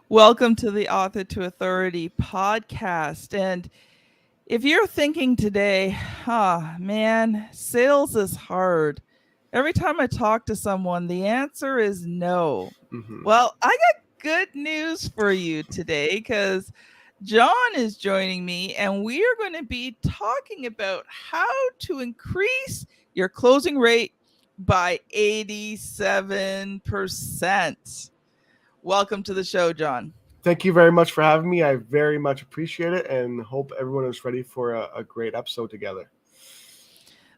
Welcome to the Author to Authority podcast. And if you're thinking today, man, sales is hard. Every time I talk to someone, the answer is no. Mm-hmm. Well, I got good news for you today because John is joining me and we are going to be talking about how to increase your closing rate by 87%. Welcome to the show, John. Thank you very much for having me. I very much appreciate it and hope everyone is ready for a great episode together.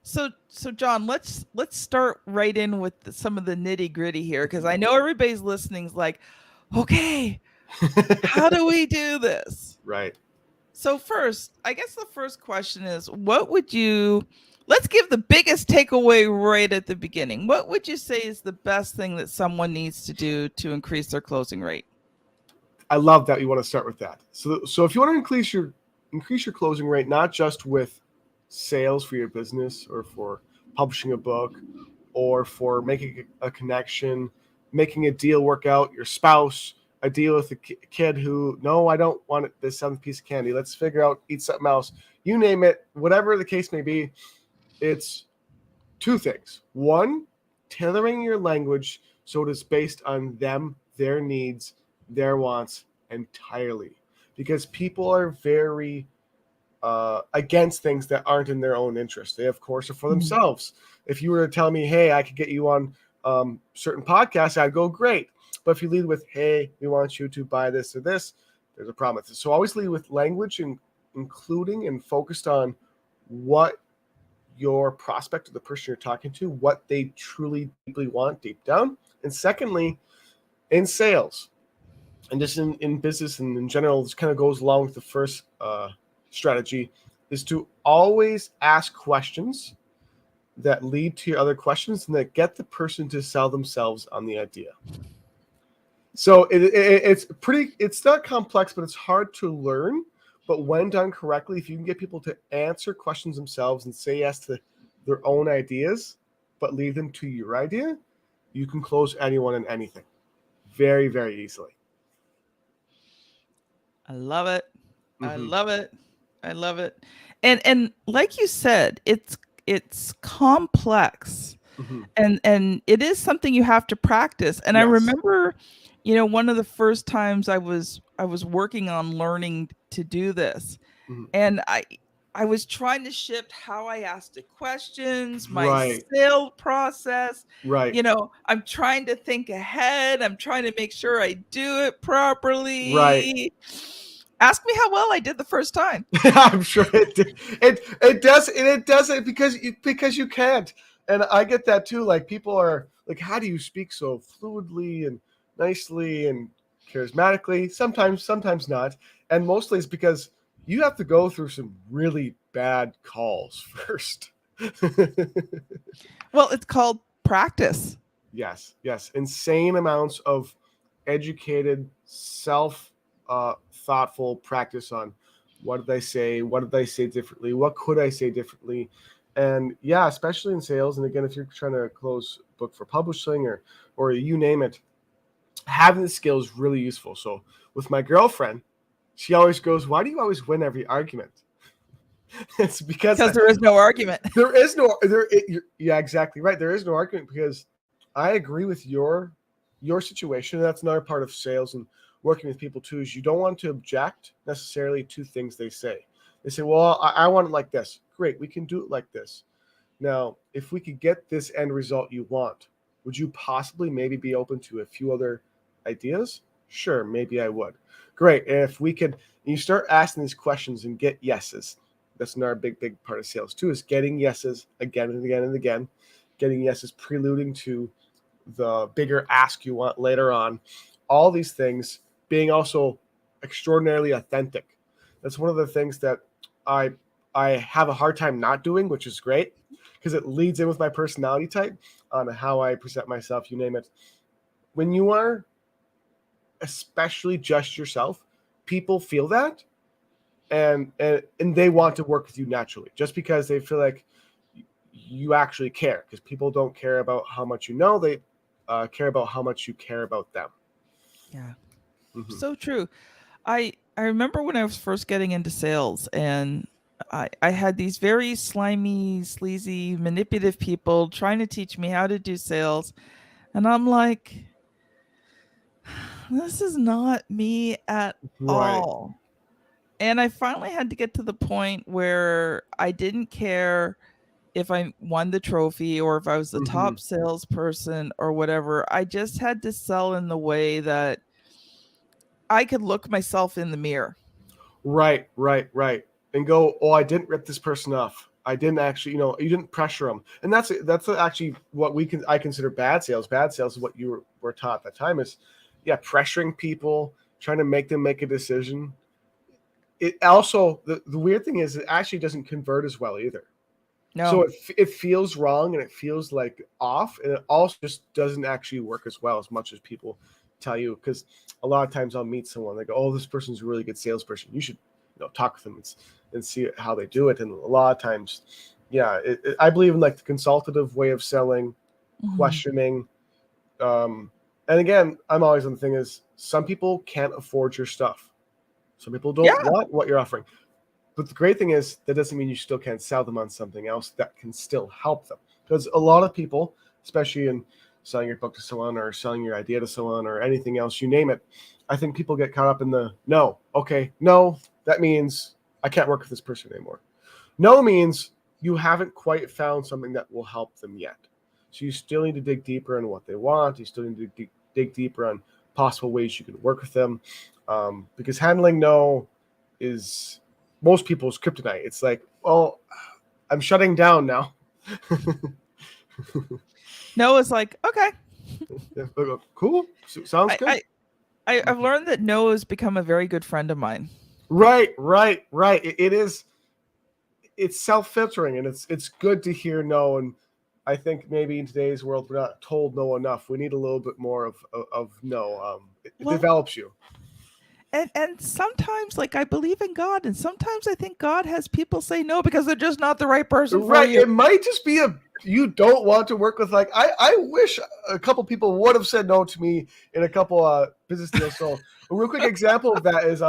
So John, let's start right in with some of the nitty gritty here because I know everybody's listening's like, okay, how do we do this? Right. So first, I guess the first question is, what would you? Let's give the biggest takeaway right at the beginning. What would you say is the best thing that someone needs to do to increase their closing rate? I love that you want to start with that. So if you want to increase your closing rate, not just with sales for your business or for publishing a book or for making a connection, making a deal work out, your spouse, a deal with a kid who, no, I don't want this seventh piece of candy. Let's figure out, eat something else. You name it, whatever the case may be, it's two things. One, tailoring your language so it is based on them, their needs, their wants entirely. Because people are very against things that aren't in their own interest. They, of course, are for themselves. If you were to tell me, hey, I could get you on certain podcasts, I'd go, great. But if you lead with, hey, we want you to buy this or this, there's a problem with it. So always lead with language and including and focused on what your prospect or the person you're talking to, what they truly deeply want deep down. And secondly, in sales and just in business and in general, this kind of goes along with the first strategy, is to always ask questions that lead to your other questions and that get the person to sell themselves on the idea. So it's not complex, but it's hard to learn. But when done correctly, if you can get people to answer questions themselves and say yes to their own ideas, but leave them to your idea, you can close anyone and anything very, very easily. I love it. I Mm-hmm. love it. I love it. And like you said, it's complex. Mm-hmm. And it is something you have to practice. And I Yes. remember, one of the first times I was working on learning to do this. Mm-hmm. And I was trying to shift how I asked the questions, my Right. sale process. Right. I'm trying to think ahead. I'm trying to make sure I do it Right. properly. Ask me how well I did the first time. I'm sure it does, and it does it because you can't. And I get that too. Like people are like, how do you speak so fluidly and nicely and charismatically? Sometimes not. And mostly it's because you have to go through some really bad calls first. Well, it's called practice. Yes. Insane amounts of educated, thoughtful practice on what did I say? What did I say differently? What could I say differently? And yeah, especially in sales. And again, if you're trying to close a book for publishing or you name it, having the skill is really useful. So with my girlfriend, she always goes, "Why do you always win every argument?" It's because There is no argument. there is no there. Yeah, exactly right. There is no argument because I agree with your situation. That's another part of sales and working with people too. Is you don't want to object necessarily to things they say. They say, "Well, I want it like this." Great, we can do it like this. Now, if we could get this end result you want, would you possibly maybe be open to a few other ideas? Sure, maybe I would. Great. And if we could, you start asking these questions and get yeses. That's another big part of sales too, is getting yeses again and again and again. Getting yeses preluding to the bigger ask you want later on. All these things being also extraordinarily authentic. That's one of the things that I have a hard time not doing, which is great because it leads in with my personality type on how I present myself, you name it. When you are especially just yourself, people feel that and they want to work with you naturally just because they feel like you actually care, because people don't care about how much you know, they care about how much you care about them. Yeah. Hmm. So true. I remember when I was first getting into sales, and I had these very slimy, sleazy, manipulative people trying to teach me how to do sales. And I'm like, this is not me at Right. all. And I finally had to get to the point where I didn't care if I won the trophy or if I was the Hmm. top salesperson or whatever. I just had to sell in the way that I could look myself in the mirror. Right, right, right. And go, oh, I didn't rip this person off. I didn't actually, you didn't pressure them. And that's actually what I consider bad sales. Bad sales is what were taught at that time is, yeah, pressuring people, trying to make them make a decision. It also, the weird thing is it actually doesn't convert as well either. So No. it feels wrong and it feels like off, and it also just doesn't actually work as well as much as people tell you. Because a lot of times I'll meet someone, they go, "Oh, this person's a really good salesperson. You should, talk with them and see how they do it." And a lot of times, yeah, I believe in like the consultative way of selling, Mhm. questioning. And again, I'm always on the thing is some people can't afford your stuff. Some people don't Yeah. want what you're offering. But the great thing is that doesn't mean you still can't sell them on something else that can still help them. Because a lot of people, especially in selling your book to someone or selling your idea to someone or anything else, you name it, I think people get caught up in the no. Okay, no, that means I can't work with this person anymore. No means you haven't quite found something that will help them yet. So you still need to dig deeper on what they want. You still need to dig deeper on possible ways you can work with them. Because handling no is most people's kryptonite. It's like, oh, I'm shutting down now. Noah's like, okay. Cool. Sounds I, good. I, I've learned that Noah has become a very good friend of mine. Right, right, right. It is. It's self-filtering, and it's good to hear no. And I think maybe in today's world we're not told no enough. We need a little bit more of no. It Well, develops you. and sometimes, like, I believe in God, and sometimes I think God has people say no because they're just not the right person for Right. you. It might just be you don't want to work with. Like I wish a couple people would have said no to me in a couple business deals. So a real quick example of that is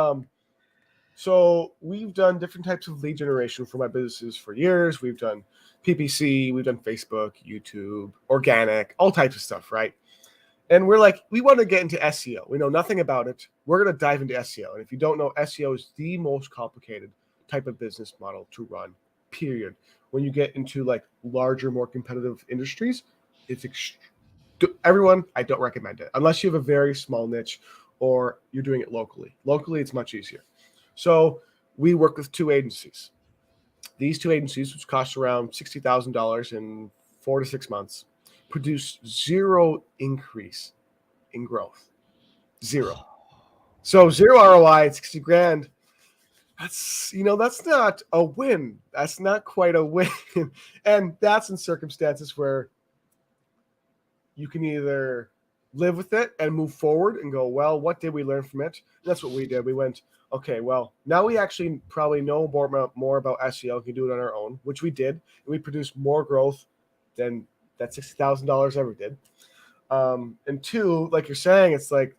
so we've done different types of lead generation for my businesses for years. We've done PPC, we've done Facebook, YouTube, organic, all types of stuff, right? And we're like, we want to get into SEO. We know nothing about it. We're going to dive into SEO. And if you don't know, SEO is the most complicated type of business model to run, period. When you get into like larger, more competitive industries, it's everyone, I don't recommend it unless you have a very small niche or you're doing it locally. Locally, it's much easier. So we work with two agencies. These two agencies, which cost around $60,000 in 4 to 6 months, produce zero increase in growth. Zero. So zero ROI at 60 grand. That's not a win. That's not quite a win. And that's in circumstances where you can either live with it and move forward and go, well, what did we learn from it? And that's what we did. We went, okay, well, now we actually probably know more about SEO. We can do it on our own, which we did. And we produced more growth than that $60,000 ever did. And two, like you're saying, it's like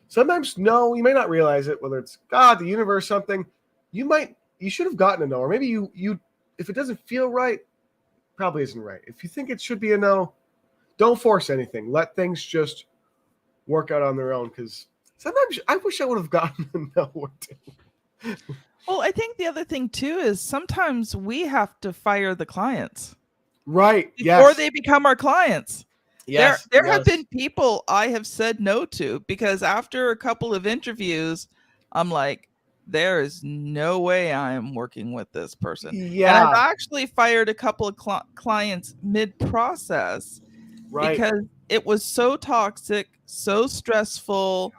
sometimes no, you may not realize it, whether it's God, the universe, something. You should have gotten a no, or maybe you if it doesn't feel right, probably isn't right. If you think it should be a no, don't force anything. Let things just work out on their own. Because sometimes I wish I would have gotten a no or two. Well, I think the other thing too is sometimes we have to fire the clients Right. before Yes. they become our clients. There Yes. there have Yes. been people I have said no to because after a couple of interviews, I'm like, there is no way I am working with this person. And I've Yeah. actually fired a couple of clients mid process Right. because it was so toxic, so stressful,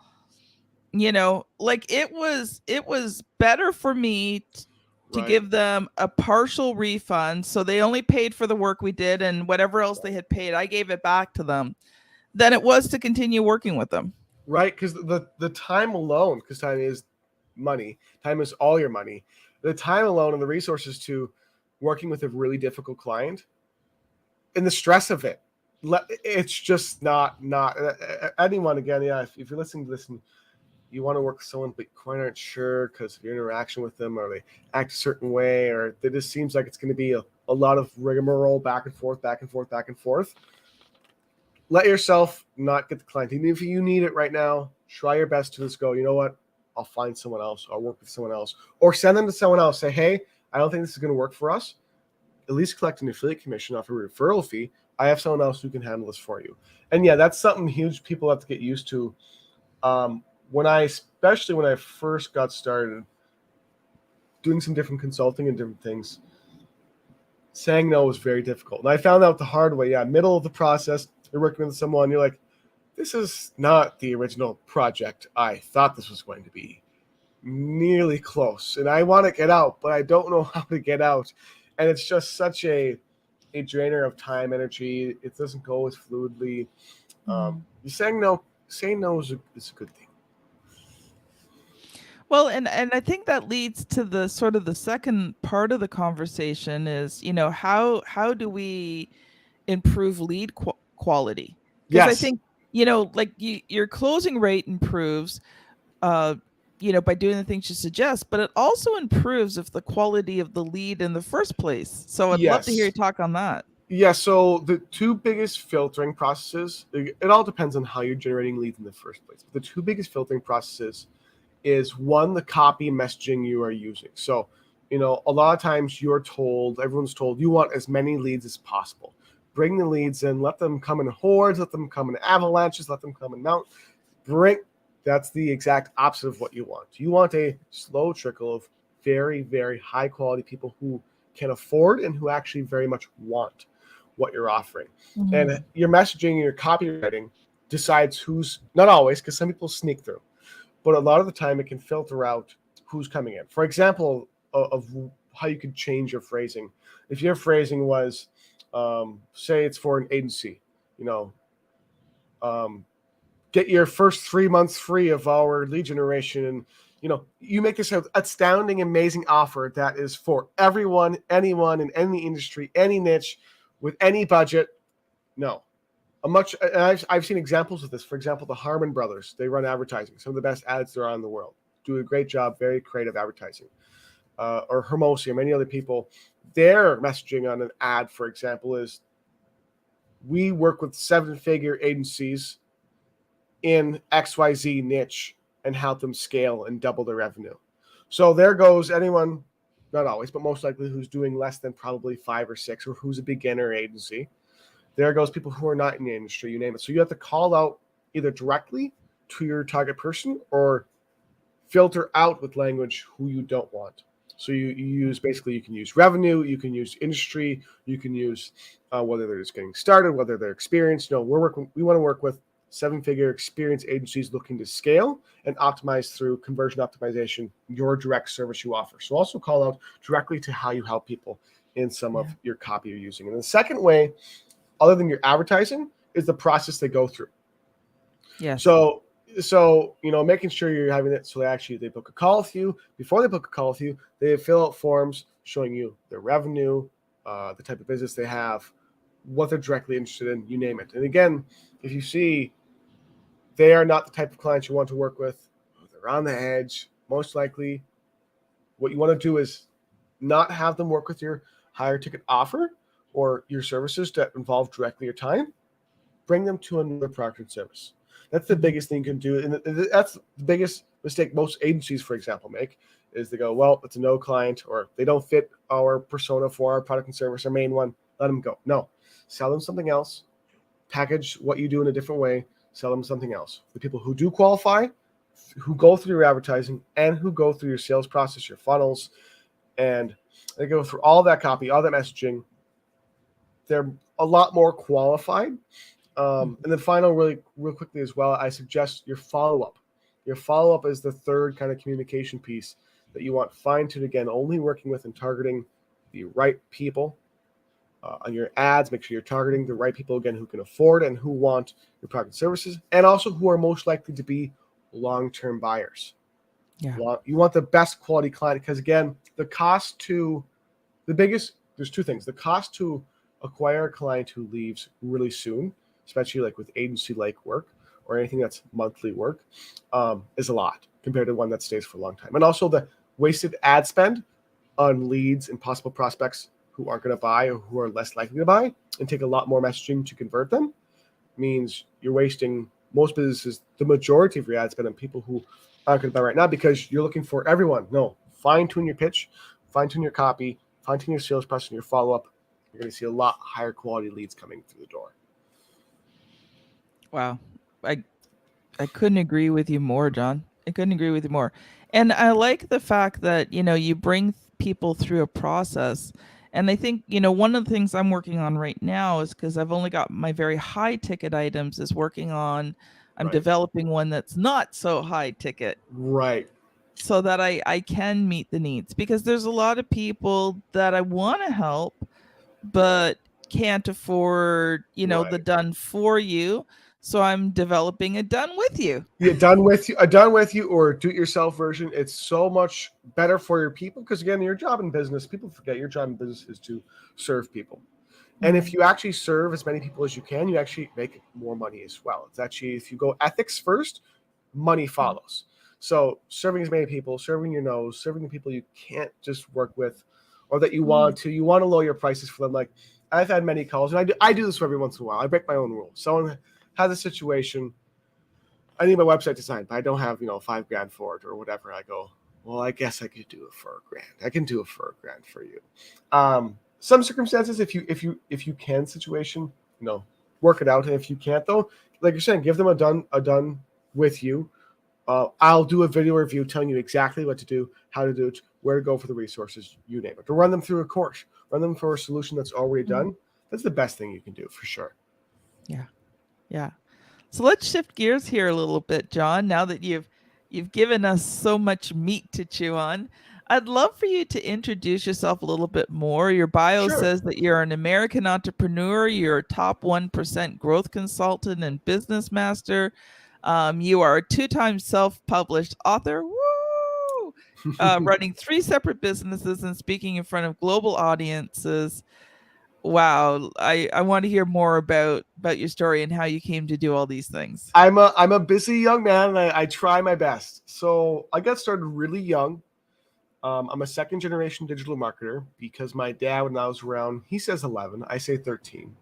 like it was better for me to Right. give them a partial refund so they only paid for the work we did, and whatever else they had paid I gave it back to them, than it was to continue working with them. Right. Because the time alone, because time is money. Time is all your money. The time alone and the resources to working with a really difficult client and the stress of it. It's just not anyone again. Yeah. If you're listening to this and you want to work with someone, but you quite aren't sure because of your interaction with them, or they act a certain way, or it just seems like it's going to be a lot of rigmarole, back and forth, back and forth, back and forth. Let yourself not get the client. Even if you need it right now, try your best to just go, you know what? I'll find someone else. I'll work with someone else. Or send them to someone else. Say, hey, I don't think this is going to work for us. At least collect an affiliate commission off a referral fee. I have someone else who can handle this for you. And yeah, that's something huge people have to get used to. Especially when I first got started doing some different consulting and different things, saying no was very difficult. And I found out the hard way. Yeah, middle of the process, you're working with someone, you're like, this is not the original project I thought this was going to be. Nearly close. And I want to get out, but I don't know how to get out. And it's just such a drainer of time, energy. It doesn't go as fluidly. You saying no is a good thing. Well, and I think that leads to the sort of the second part of the conversation is, how do we improve lead quality? Because I Yes. think, like your closing rate improves, uh, by doing the things you suggest, but it also improves if the quality of the lead in the first place. So I'd love to hear you Yes. talk on that. Yeah, so the two biggest filtering processes, it all depends on how you're generating leads in the first place. But the two biggest filtering processes is one, the copy messaging you are using. So, a lot of times everyone's told, you want as many leads as possible. Bring the leads in, let them come in hordes, let them come in avalanches, let them come in mount. That's the exact opposite of what you want. You want a slow trickle of very, very high quality people who can afford and who actually very much want what you're offering. Mm-hmm. And your messaging and your copywriting decides who's, not always, because some people sneak through, but a lot of the time it can filter out who's coming in. For example, of how you could change your phrasing. If your phrasing was, say it's for an agency, get your first 3 months free of our lead generation, and you make this astounding, amazing offer that is for everyone, anyone in any industry, any niche, with any budget. No, I've seen examples of this. For example, the Harmon brothers, they run advertising, some of the best ads there are in the world, do a great job, very creative advertising. Or Hermosi or many other people, their messaging on an ad, for example, is, we work with 7-figure agencies in XYZ niche and help them scale and double their revenue. So there goes anyone, not always, but most likely, who's doing less than probably 5 or 6, or who's a beginner agency. There goes people who are not in the industry, you name it. So you have to call out either directly to your target person or filter out with language who you don't want. So you use, basically, you can use revenue, you can use industry, you can use whether they're just getting started, whether they're experienced. We want to work with 7-figure experienced agencies looking to scale and optimize through conversion optimization, your direct service you offer. So also call out directly to how you help people in some of your copy you're using. And the second way, other than your advertising, is the process they go through. Yes. So making sure you're having it so they book a call with you. Before they book a call with you, they fill out forms showing you their revenue, the type of business they have, what they're directly interested in, you name it. And again, if you see they are not the type of clients you want to work with, they're on the edge, most likely what you want to do is not have them work with your higher ticket offer or your services that involve directly your time. Bring them to another product and service. That's the biggest thing you can do. And that's the biggest mistake most agencies, for example, make, is they go, well, it's a no client, or they don't fit our persona for our product and service, our main one. Let them go. No, sell them something else. Package what you do in a different way. Sell them something else. The people who do qualify, who go through your advertising and who go through your sales process, your funnels, and they go through all that copy, all that messaging, they're a lot more qualified. And then real quickly as well, I suggest your follow-up. Your follow-up is the third kind of communication piece that you want fine-tuned, again, only working with and targeting the right people on your ads. Make sure you're targeting the right people, again, who can afford and who want your product and services, and also who are most likely to be long-term buyers. Yeah. You want the best quality client, because again, there's two things. The cost to acquire a client who leaves really soon, especially like with agency-like work, or anything that's monthly work is a lot compared to one that stays for a long time. And also the wasted ad spend on leads and possible prospects who aren't going to buy or who are less likely to buy and take a lot more messaging to convert them means you're wasting most businesses, the majority of your ad spend on people who aren't going to buy right now because you're looking for everyone. No, fine tune your pitch, fine tune your copy, fine tune your sales process and your follow up. You're going to see a lot higher quality leads coming through the door. Wow. I couldn't agree with you more, John. I couldn't agree with you more. And I like the fact that, you bring people through a process. And I think, one of the things I'm working on right now is because I've only got my very high ticket items, is working on, I'm Right. developing one that's not so high ticket Right. so that I can meet the needs, because there's a lot of people that I want to help, but can't afford, the Right. done for you. So I'm developing a done with you. Yeah, done with you, or do-it-yourself version. It's so much better for your people because again, your job in business, people forget your job in business is to serve people. And if you actually serve as many people as you can, you actually make more money as well. It's actually, if you go ethics first, money follows. So serving as many people, serving your nose, serving the people you can't just work with, or that you want to lower your prices for them. Like I've had many calls, and I do this every once in a while. I break my own rules. Someone has a situation, I need my website designed, but I don't have, $5,000 for it or whatever. I go, well, I guess I could do it for $1,000. I can do it for $1,000 for you. Some circumstances, if you can situation, work it out. And if you can't though, like you're saying, give them a done with you. I'll do a video review telling you exactly what to do, how to do it, where to go for the resources, you name it. To run them through a course, run them for a solution that's already done. That's the best thing you can do for sure. Yeah. Yeah. So let's shift gears here a little bit, John. Now that you've given us so much meat to chew on, I'd love for you to introduce yourself a little bit more. Your bio Sure. says that you're an American entrepreneur, you're a top 1% growth consultant and business master. You are a two-time self-published author. Woo! Running 3 separate businesses and speaking in front of global audiences. Wow, I want to hear more about your story and how you came to do all these things. I'm a busy young man, and I try my best. So I got started really young. I'm a second generation digital marketer because my dad, when I was around, he says 11, I say 13.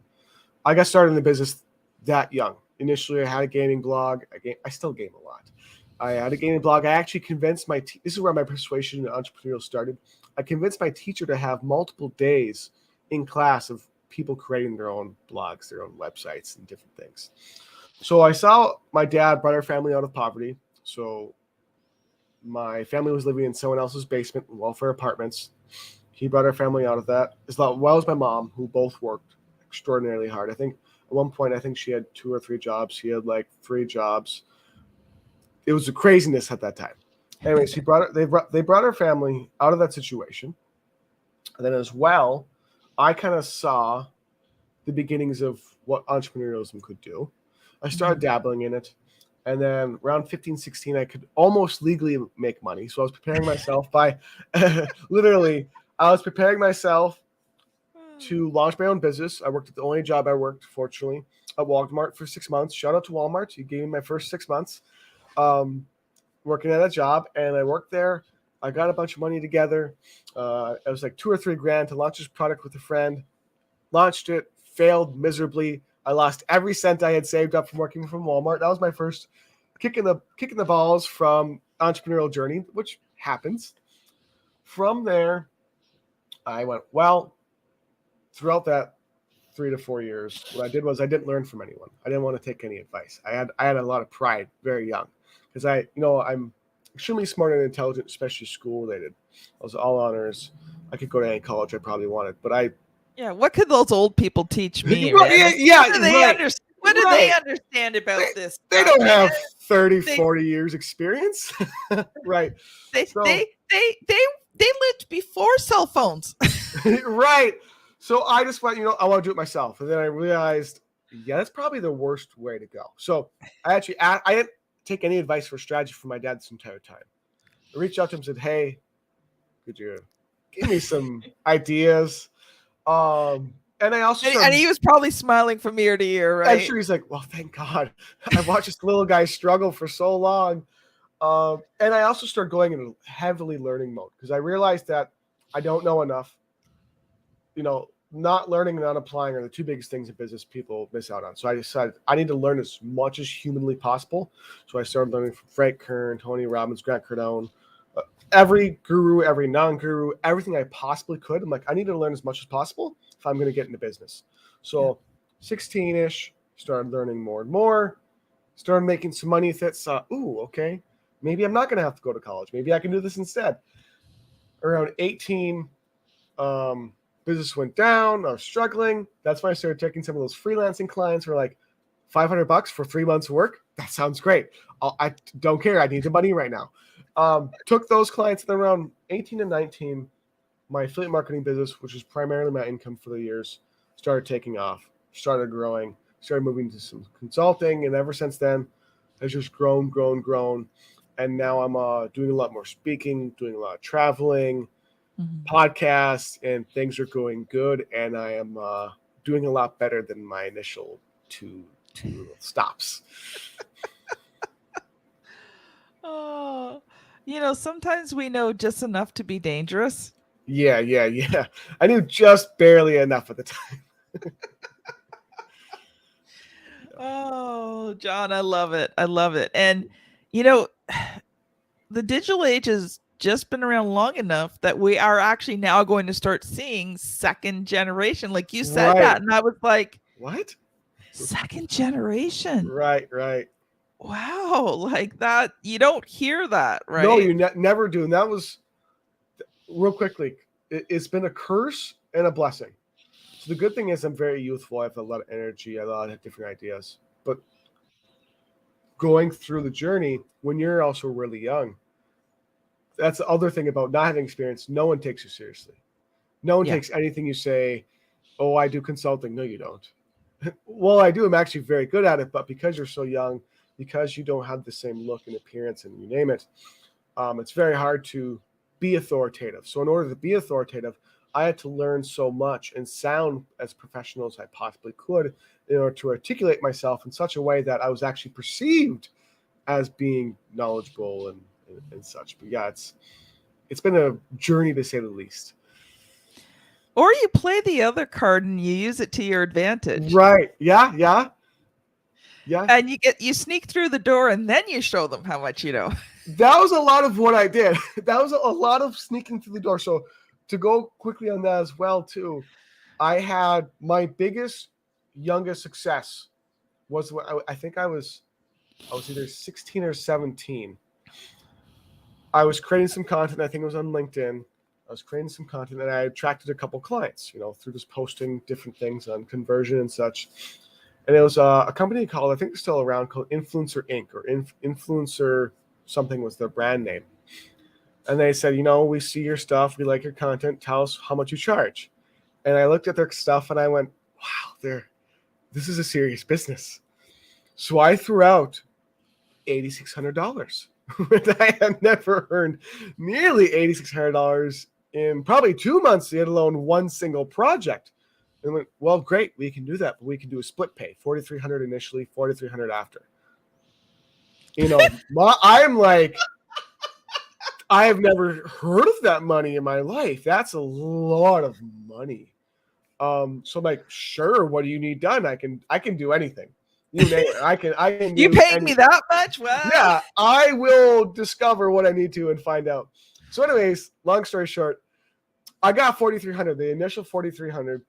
I got started in the business that young. Initially, I had a gaming blog. I still game a lot. I had a gaming blog. I actually convinced this is where my persuasion and entrepreneurial started. I convinced my teacher to have multiple days in class of people creating their own blogs, their own websites, and different things. So I saw my dad brought our family out of poverty. So my family was living in someone else's basement in welfare apartments. He brought our family out of that, as well as my mom, who both worked extraordinarily hard. I think at one point, she had 2 or 3 jobs. He had like 3 jobs. It was a craziness at that time. Anyways, they brought our family out of that situation. And then as well, I kind of saw the beginnings of what entrepreneurialism could do. I started dabbling in it. And then around 15, 16, I could almost legally make money. So I was preparing myself by literally, I was preparing myself to launch my own business. I worked at the only job I worked, fortunately, at Walmart for 6 months. Shout out to Walmart. You gave me my first 6 months working at that job. And I worked there. I got a bunch of money together. It was like 2 or 3 grand to launch this product with a friend. Launched it, failed miserably. I lost every cent I had saved up from working from Walmart. That was my first kicking the balls from entrepreneurial journey, which happens. From there, I went, well, throughout that 3 to 4 years, what I did was I didn't learn from anyone. I didn't want to take any advice. I had a lot of pride very young because I'm extremely smart and intelligent, especially school related. I was all honors. I could go to any college I probably wanted, but Yeah, what could those old people teach me, Right, man? yeah, What do they right, understand? What do they right. understand about this They stuff, don't man? have 30, They 40 years experience. Right. they So, they they they they lived before cell phones. right. So I just went, I want to do it myself. And then I realized, yeah, that's probably the worst way to go. So I didn't take any advice for strategy from my dad this entire time. I reached out to him and said, hey, could you give me some ideas? And And I also And he was probably smiling from ear to ear, right? I'm sure he's like, well, thank God. I watched this little guy struggle for so long. And I also started going into heavily learning mode because I realized that I don't know enough. Not learning and not applying are the two biggest things in business people miss out on. So I decided I need to learn as much as humanly possible. So I started learning from Frank Kern, Tony Robbins, Grant Cardone, every guru, every non-guru, everything I possibly could. I'm like, I need to learn as much as possible if I'm going to get into business. So 16-ish, started learning more and more, started making some money with it. Saw, okay, maybe I'm not going to have to go to college. Maybe I can do this instead. Around 18, business went down. I was struggling. That's when I started taking some of those freelancing clients for like $500 for 3 months of work. That sounds great. I don't care. I need the money right now. Took those clients, and then around 18 and 19, my affiliate marketing business, which is primarily my income for the years, started taking off, started growing, started moving to some consulting. And ever since then, has just grown. And now I'm doing a lot more speaking, doing a lot of traveling, podcasts, and things are going good. And I am doing a lot better than my initial two stops. Oh, sometimes we know just enough to be dangerous. Yeah. I knew just barely enough at the time. Oh, John, I love it. And, the digital age has just been around long enough that we are actually now going to start seeing second generation. Like you said that, and I was like, what? Second generation? Right. Wow, like that. You don't hear that, right? No, you never do. And that was, real quickly, it's been a curse and a blessing. So the good thing is I'm very youthful. I have a lot of energy. I have a lot of different ideas. But going through the journey, when you're also really young, that's the other thing about not having experience. No one takes you seriously. No one takes anything you say. Oh, I do consulting. No, you don't. Well, I do. I'm actually very good at it. But because you're so young, because you don't have the same look and appearance and you name it, it's very hard to be authoritative. So in order to be authoritative, I had to learn so much and sound as professional as I possibly could in order to articulate myself in such a way that I was actually perceived as being knowledgeable and such. But yeah, it's been a journey to say the least. Or you play the other card and you use it to your advantage. Right. Yeah. And you sneak through the door and then you show them how much you know. That was a lot of what I did. That was a lot of sneaking through the door. So to go quickly on that as well, too, I had my youngest success was when I think I was either 16 or 17. I was creating some content. I think it was on LinkedIn. I was creating some content and I attracted a couple clients, through just posting different things on conversion and such. And it was a company called, I think it's still around, called Influencer Inc. or Influencer something was their brand name. And they said, we see your stuff. We like your content. Tell us how much you charge. And I looked at their stuff and I went, wow, this is a serious business. So I threw out $8,600. I had never earned nearly $8,600 in probably 2 months, let alone one single project. And I went, well, great, we can do that, but we can do a split pay, $4,300 initially, $4,300 after. I'm like, I have never heard of that money in my life. That's a lot of money. So I'm like, sure, what do you need done? I can do anything. You name it. I can You paid me that much? Wow. Yeah, I will discover what I need to and find out. So anyways, long story short, I got $4,300, the initial $4,300,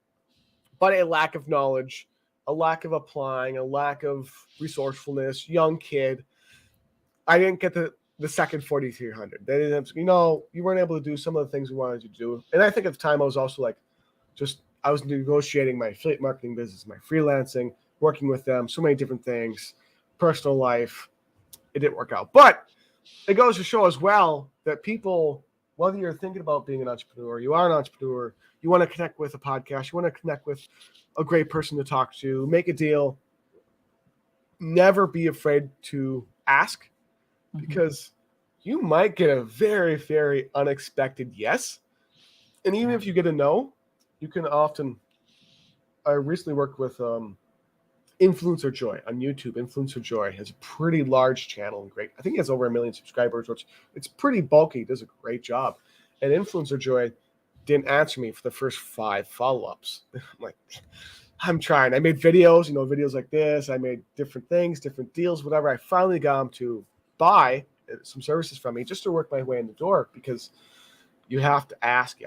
but a lack of knowledge, a lack of applying, a lack of resourcefulness, young kid. I didn't get the second $4,300. They didn't, you weren't able to do some of the things we wanted you to do. And I think at the time I was also like, I was negotiating my affiliate marketing business, my freelancing, working with them, so many different things, personal life. It didn't work out. But it goes to show as well that people, whether you're thinking about being an entrepreneur, you are an entrepreneur, you want to connect with a podcast, you want to connect with a great person to talk to, make a deal, never be afraid to ask, because you might get a very, very unexpected yes. And even if you get a no, you can often I recently worked with Influencer Joy on YouTube. Influencer Joy has a pretty large channel and great. I think he has over 1 million subscribers, which it's pretty bulky. He does a great job. And Influencer Joy didn't answer me for the first 5 follow-ups. I'm like, I'm trying. I made videos, videos like this. I made different things, different deals, whatever. I finally got him to buy some services from me just to work my way in the door, because you have to ask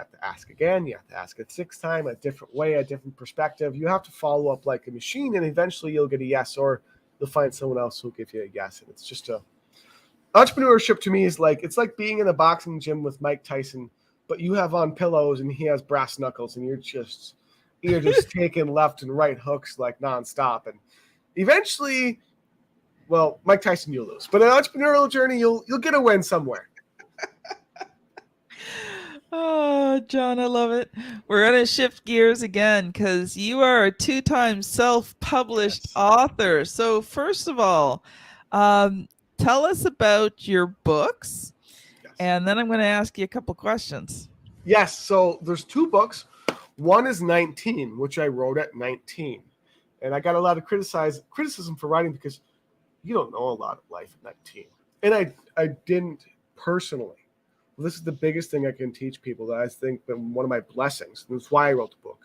again, you have to ask it 6 times, a different way, a different perspective. You have to follow up like a machine, and eventually you'll get a yes, or you'll find someone else who'll give you a yes. And it's just entrepreneurship to me is like, it's like being in a boxing gym with Mike Tyson, but you have on pillows and he has brass knuckles, and you're just taking left and right hooks like nonstop. And eventually, well, Mike Tyson, you'll lose. But an entrepreneurial journey, you'll get a win somewhere. Oh, John, I love it. We're going to shift gears again because you are a 2-time self-published author. So first of all, tell us about your books, and then I'm going to ask you a couple questions. Yes. So there's 2 books. One is 19, which I wrote at 19. And I got a lot of criticism for writing, because you don't know a lot of life at 19. And I didn't personally. Well, this is the biggest thing I can teach people, that I think that one of my blessings, and that's why I wrote the book,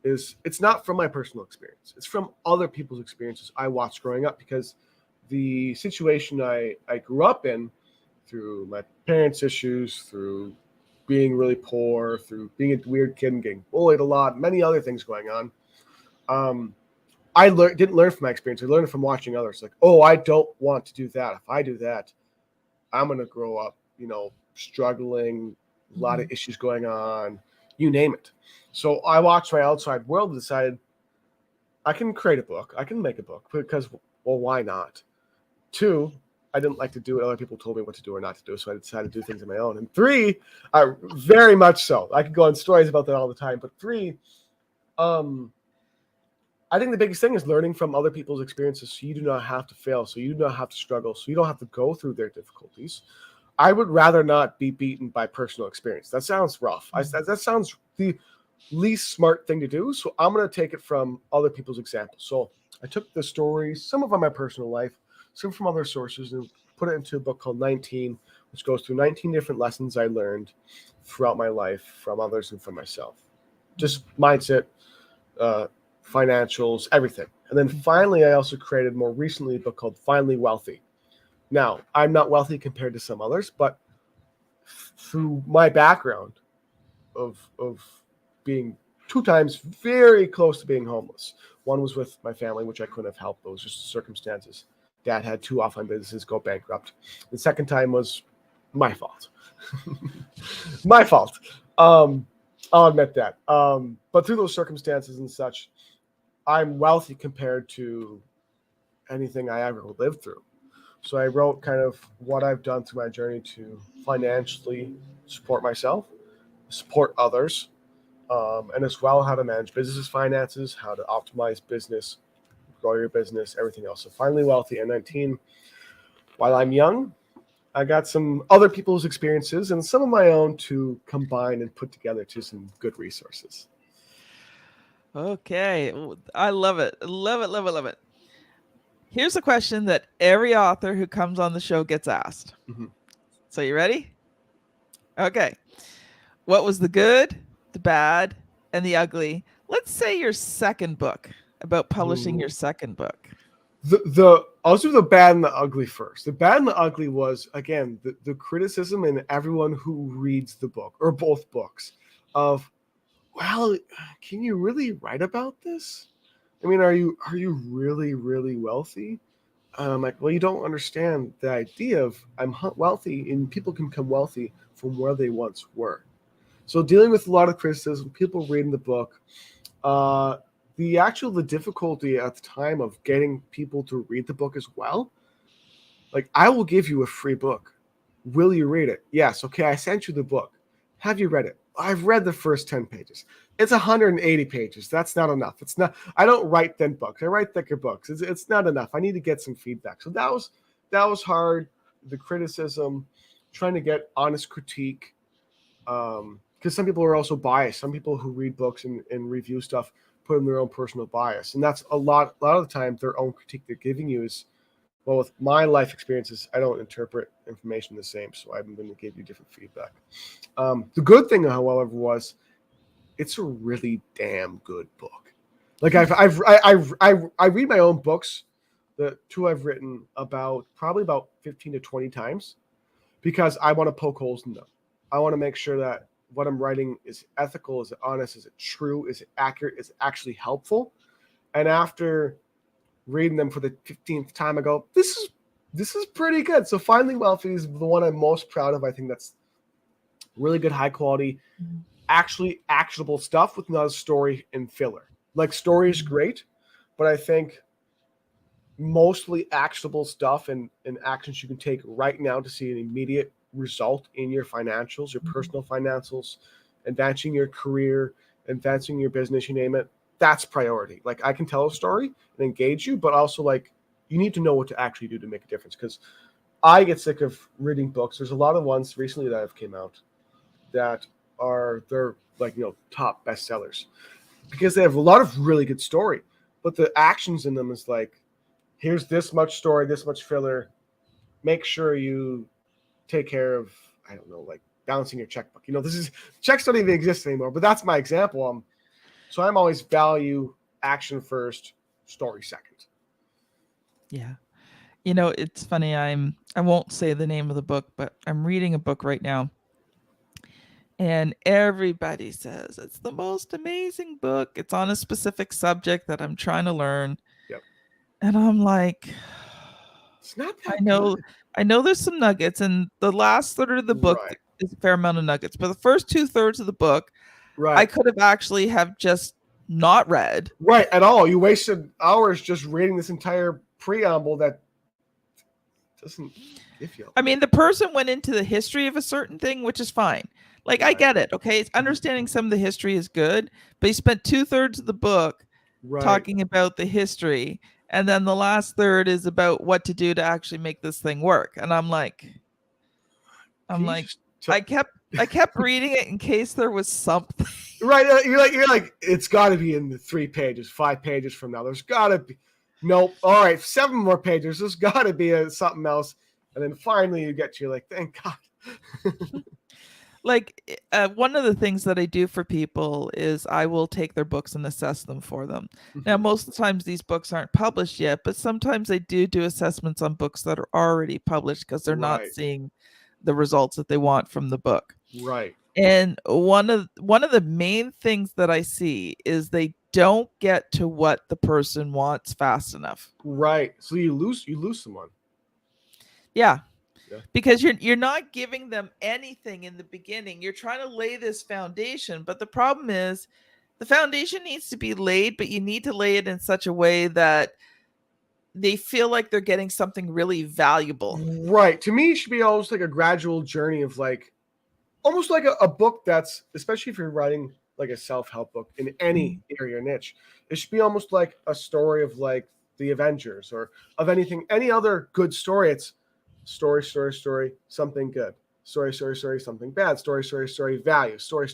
is it's not from my personal experience. It's from other people's experiences I watched growing up, because the situation I grew up in, through my parents' issues, through being really poor, through being a weird kid and getting bullied a lot, many other things going on. I didn't learn from my experience. I learned from watching others. Like, oh, I don't want to do that. If I do that, I'm going to grow up, struggling, a lot of issues going on, you name it. So I watched my outside world and decided I can create a book. I can make a book, because, well, why not? 2, I didn't like to do what other people told me what to do or not to do, so I decided to do things on my own. And 3, very much so. I could go on stories about that all the time. But 3, I think the biggest thing is learning from other people's experiences, so you do not have to fail, so you do not have to struggle, so you don't have to go through their difficulties. I would rather not be beaten by personal experience. That sounds rough. That sounds the least smart thing to do. So I'm going to take it from other people's examples. So I took the stories, some of them my personal life, some from other sources, and put it into a book called 19, which goes through 19 different lessons I learned throughout my life from others and from myself. Just mindset, financials, everything. And then finally, I also created more recently a book called Finally Wealthy. Now, I'm not wealthy compared to some others, but through my background of being 2 times very close to being homeless. One was with my family, which I couldn't have helped. Those just circumstances. Dad had 2 offline businesses go bankrupt. The second time was my fault. My fault. I'll admit that. But through those circumstances and such, I'm wealthy compared to anything I ever lived through. So I wrote kind of what I've done through my journey to financially support myself, support others, and as well how to manage business finances, how to optimize business, grow your business, everything else. So Finally Wealthy at 19. While I'm young, I got some other people's experiences and some of my own to combine and put together to some good resources. Okay. I love it. Love it, love it, love it. Here's a question that every author who comes on the show gets asked. So you ready? Okay. What was the good, the bad, and the ugly? Let's say your second book, about publishing your second book. I'll do the bad and the ugly first. The bad and the ugly was, again, the criticism in everyone who reads the book, or both books, of, well, can you really write about this? I mean, are you really, really wealthy? I'm like, well, you don't understand the idea of I'm wealthy, and people can become wealthy from where they once were. So dealing with a lot of criticism, people reading the book, the difficulty at the time of getting people to read the book as well. Like, I will give you a free book. Will you read it? Yes. Okay, I sent you the book. Have you read it? I've read the first 10 pages. It's 180 pages. That's not enough. It's not. I don't write thin books. I write thicker books. It's not enough. I need to get some feedback. So that was hard. The criticism, trying to get honest critique, because some people are also biased. Some people who read books and review stuff put in their own personal bias. And that's a lot of the time their own critique they're giving you is, well, with my life experiences, I don't interpret information the same, so I'm going to give you different feedback. The good thing, however, was it's a really damn good book. Like I read my own books, the two I've written probably about 15 to 20 times, because I want to poke holes in them. I want to make sure that what I'm writing is ethical, is it honest, is it true, is it accurate, is it actually helpful? And after reading them for the 15th time, I go, this is pretty good. So Finally Wealthy is the one I'm most proud of. I think that's really good, high quality, actually actionable stuff with not a story and filler. Like, story is great, but I think mostly actionable stuff and actions you can take right now to see an immediate result in your financials, your personal financials, advancing your career, advancing your business, you name it. That's priority. Like, I can tell a story and engage you, but also, like, you need to know what to actually do to make a difference. Because I get sick of reading books. There's a lot of ones recently that have came out that they're like, top bestsellers because they have a lot of really good story, but the actions in them is like, here's this much story, this much filler. Make sure you take care of, I don't know, like balancing your checkbook. Checks don't even exist anymore, but that's my example. So I'm always value action first, story second. Yeah. It's funny. I won't say the name of the book, but I'm reading a book right now. And everybody says it's the most amazing book. It's on a specific subject that I'm trying to learn. Yep. And I'm like, it's not that good. I know there's some nuggets, and the last third of the book is a fair amount of nuggets. But the first 2/3 of the book, I could have actually have just not read. Right, at all. You wasted hours just reading this entire preamble that doesn't give you. I mean, the person went into the history of a certain thing, which is fine. Like, I get it, okay? It's understanding some of the history is good, but he spent 2/3 of the book talking about the history, and then the last third is about what to do to actually make this thing work. And I'm like, I kept reading it in case there was something. Right, you're like, it's got to be in the 3 pages, 5 pages from now. There's got to be. Nope. All right, 7 more pages. There's got to be something else. And then finally you get to, you're like, thank God. Like, one of the things that I do for people is I will take their books and assess them for them. Now, most of the times these books aren't published yet, but sometimes I do assessments on books that are already published because they're not seeing the results that they want from the book. Right. And one of the main things that I see is they don't get to what the person wants fast enough. Right. So you lose someone. Yeah. Because you're not giving them anything in the beginning. You're trying to lay this foundation, but the problem is the foundation needs to be laid, but you need to lay it in such a way that they feel like they're getting something really valuable. Right. To me, it should be almost like a gradual journey of like, almost like a book that's, especially if you're writing like a self-help book in any area or niche, it should be almost like a story of like the Avengers or of any other good story. It's story, something good. Story, something bad. Story, value. Story,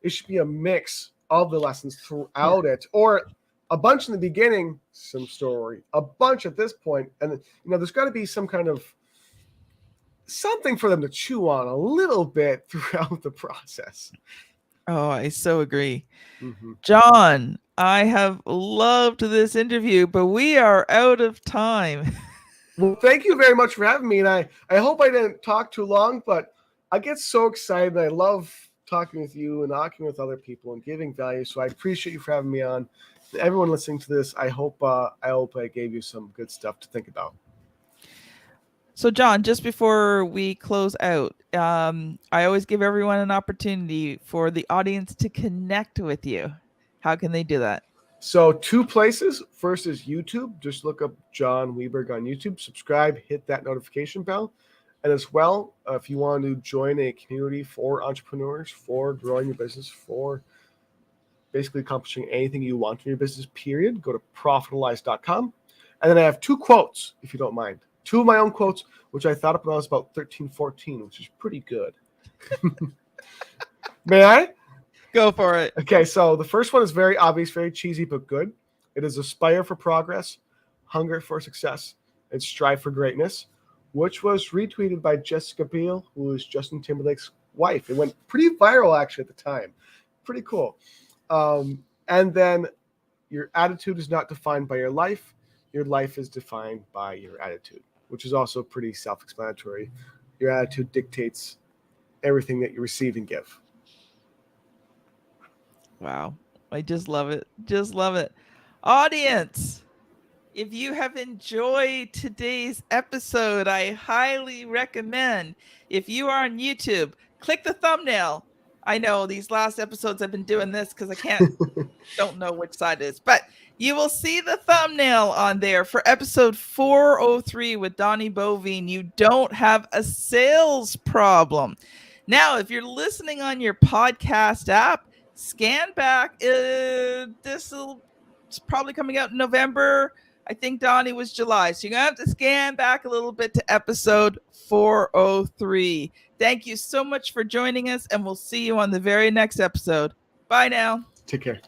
it should be a mix of the lessons throughout it, or a bunch in the beginning, some story, a bunch at this point, and there's got to be some kind of something for them to chew on a little bit throughout the process. Oh, I so agree. John, I have loved this interview, but we are out of time. Well, thank you very much for having me. And I hope I didn't talk too long, but I get so excited. I love talking with you and talking with other people and giving value. So I appreciate you for having me on. Everyone listening to this, I hope I gave you some good stuff to think about. So, John, just before we close out, I always give everyone an opportunity for the audience to connect with you. How can they do that? So 2 places. First is YouTube. Just look up John Weberg on YouTube. Subscribe, hit that notification bell. And as well, if you want to join a community for entrepreneurs, for growing your business, for basically accomplishing anything you want in your business, period, go to profitalize.com. And then I have 2 quotes, if you don't mind. 2 of my own quotes, which I thought up when I was about 13, 14, which is pretty good. May I? Go for it. Okay, so the first one is very obvious, very cheesy, but good. It is aspire for progress, hunger for success, and strive for greatness, which was retweeted by Jessica Biel, who is Justin Timberlake's wife. It went pretty viral actually at the time. Pretty cool. And then your attitude is not defined by your life is defined by your attitude, which is also pretty self-explanatory. Your attitude dictates everything that you receive and give. Wow. I just love it. Just love it. Audience, if you have enjoyed today's episode, I highly recommend, if you are on YouTube, click the thumbnail. I know these last episodes I've been doing this because I don't know which side it is, but you will see the thumbnail on there for episode 403 with Donnie Bovine. You don't have a sales problem. Now, if you're listening on your podcast app, scan back. This will it's probably coming out in November. I think Donnie was July. So you're going to have to scan back a little bit to episode 403. Thank you so much for joining us, and we'll see you on the very next episode. Bye now. Take care.